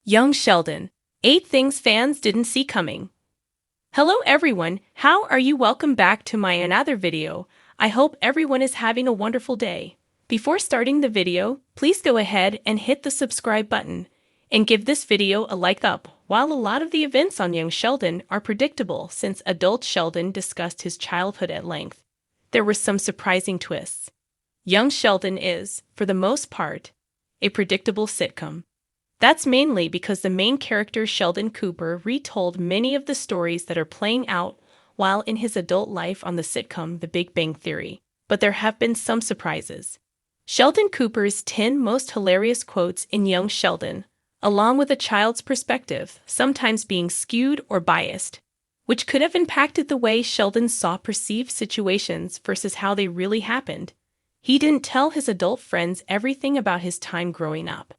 Young Sheldon. 8 Things Fans Didn't See Coming. Hello everyone, how are you? Welcome back to my another video. I hope everyone is having a wonderful day. Before starting the video, please go ahead and hit the subscribe button and give this video a like up. While a lot of the events on Young Sheldon are predictable since adult Sheldon discussed his childhood at length, there were some surprising twists. Young Sheldon is, for the most part, a predictable sitcom. That's mainly because the main character Sheldon Cooper retold many of the stories that are playing out while in his adult life on the sitcom The Big Bang Theory. But there have been some surprises. Sheldon Cooper's 10 most hilarious quotes in Young Sheldon, along with a child's perspective, sometimes being skewed or biased, which could have impacted the way Sheldon saw perceived situations versus how they really happened. He didn't tell his adult friends everything about his time growing up.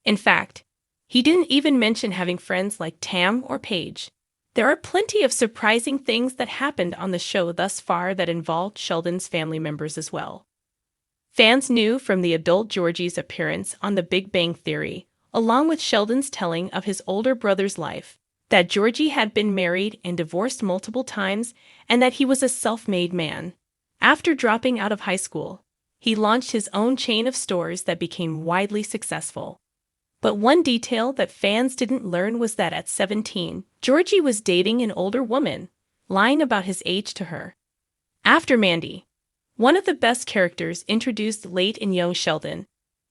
In fact, he didn't even mention having friends like Tam or Paige. There are plenty of surprising things that happened on the show thus far that involved Sheldon's family members as well. Fans knew from the adult Georgie's appearance on The Big Bang Theory, along with Sheldon's telling of his older brother's life, that Georgie had been married and divorced multiple times and that he was a self-made man. After dropping out of high school, he launched his own chain of stores that became widely successful. But one detail that fans didn't learn was that at 17, Georgie was dating an older woman, lying about his age to her. After Mandy, one of the best characters introduced late in Young Sheldon,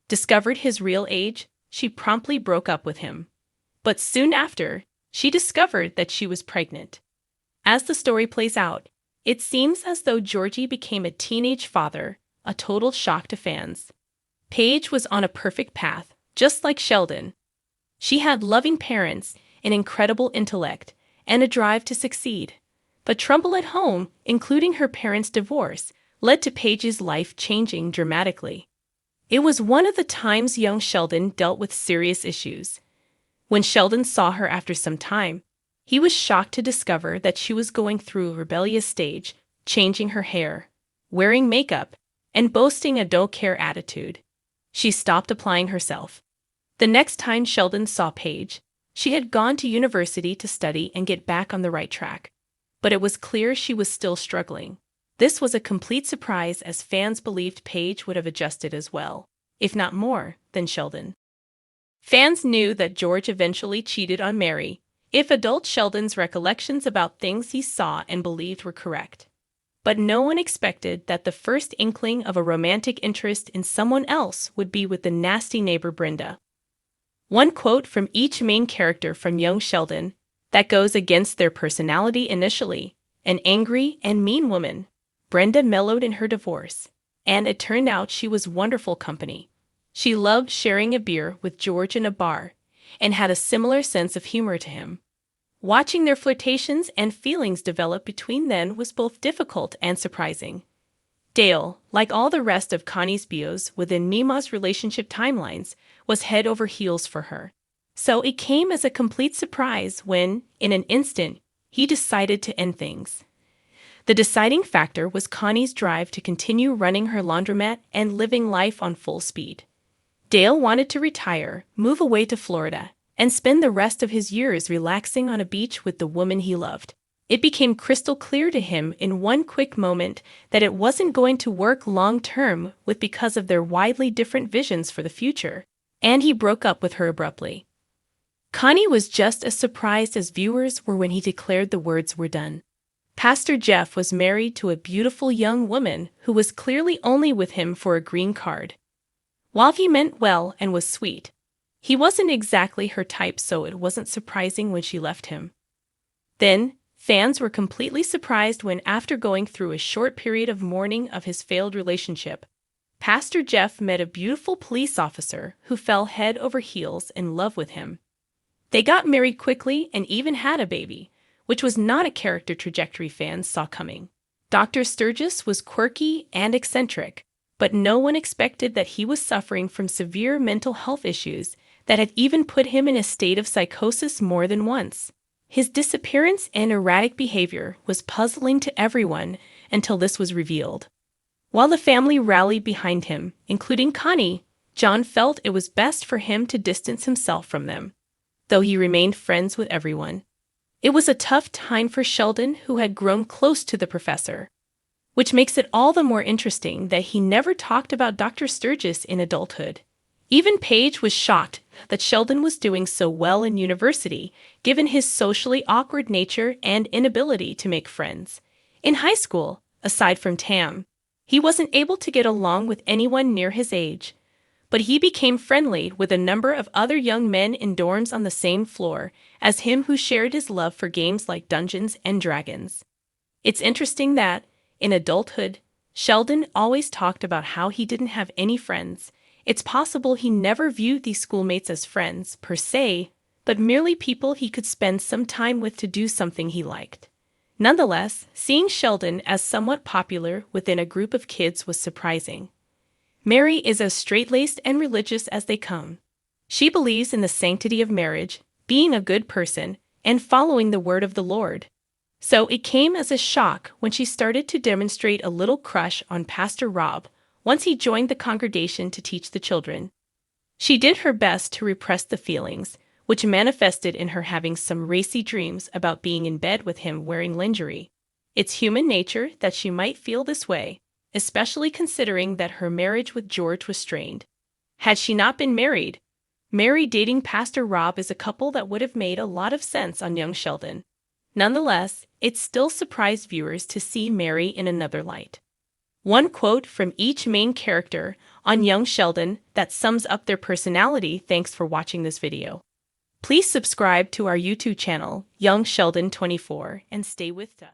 discovered his real age, she promptly broke up with him. But soon after, she discovered that she was pregnant. As the story plays out, it seems as though Georgie became a teenage father, a total shock to fans. Paige was on a perfect path. Just like Sheldon, she had loving parents, an incredible intellect, and a drive to succeed. But trouble at home, including her parents' divorce, led to Paige's life changing dramatically. It was one of the times young Sheldon dealt with serious issues. When Sheldon saw her after some time, he was shocked to discover that she was going through a rebellious stage, changing her hair, wearing makeup, and boasting a don't-care attitude. She stopped applying herself. The next time Sheldon saw Paige, she had gone to university to study and get back on the right track. But it was clear she was still struggling. This was a complete surprise as fans believed Paige would have adjusted as well, if not more, than Sheldon. Fans knew that George eventually cheated on Mary, if adult Sheldon's recollections about things he saw and believed were correct. But no one expected that the first inkling of a romantic interest in someone else would be with the nasty neighbor Brenda. One quote from each main character from Young Sheldon that goes against their personality initially: an angry and mean woman, Brenda mellowed in her divorce, and it turned out she was wonderful company. She loved sharing a beer with George in a bar and had a similar sense of humor to him. Watching their flirtations and feelings develop between them was both difficult and surprising. Dale, like all the rest of Connie's bios within Mima's relationship timelines, was head over heels for her. So it came as a complete surprise when, in an instant, he decided to end things. The deciding factor was Connie's drive to continue running her laundromat and living life on full speed. Dale wanted to retire, move away to Florida, and spend the rest of his years relaxing on a beach with the woman he loved. It became crystal clear to him in one quick moment that it wasn't going to work long-term because of their widely different visions for the future, and he broke up with her abruptly. Connie was just as surprised as viewers were when he declared the words were done. Pastor Jeff was married to a beautiful young woman who was clearly only with him for a green card. While he meant well and was sweet, he wasn't exactly her type, so it wasn't surprising when she left him. Then, fans were completely surprised when, after going through a short period of mourning of his failed relationship, Pastor Jeff met a beautiful police officer who fell head over heels in love with him. They got married quickly and even had a baby, which was not a character trajectory fans saw coming. Dr. Sturgis was quirky and eccentric, but no one expected that he was suffering from severe mental health issues that had even put him in a state of psychosis more than once. His disappearance and erratic behavior was puzzling to everyone until this was revealed. While the family rallied behind him, including Connie, John felt it was best for him to distance himself from them. though he remained friends with everyone. It was a tough time for Sheldon, who had grown close to the professor, which makes it all the more interesting that he never talked about Dr. Sturgis in adulthood. Even Paige was shocked that Sheldon was doing so well in university, given his socially awkward nature and inability to make friends. In high school, aside from Tam, he wasn't able to get along with anyone near his age, but he became friendly with a number of other young men in dorms on the same floor as him, who shared his love for games like Dungeons and Dragons. It's interesting that, in adulthood, Sheldon always talked about how he didn't have any friends. It's possible he never viewed these schoolmates as friends, per se, but merely people he could spend some time with to do something he liked. Nonetheless, seeing Sheldon as somewhat popular within a group of kids was surprising. Mary is as straight-laced and religious as they come. She believes in the sanctity of marriage, being a good person, and following the word of the Lord. So it came as a shock when she started to demonstrate a little crush on Pastor Rob once he joined the congregation to teach the children. She did her best to repress the feelings, which manifested in her having some racy dreams about being in bed with him wearing lingerie. It's human nature that she might feel this way, especially considering that her marriage with George was strained. Had she not been married, Mary dating Pastor Rob is a couple that would have made a lot of sense on young Sheldon. Nonetheless, it still surprised viewers to see Mary in another light. One quote from each main character on Young Sheldon that sums up their personality. Thanks for watching this video. Please subscribe to our YouTube channel, Young Sheldon 24, and stay with us.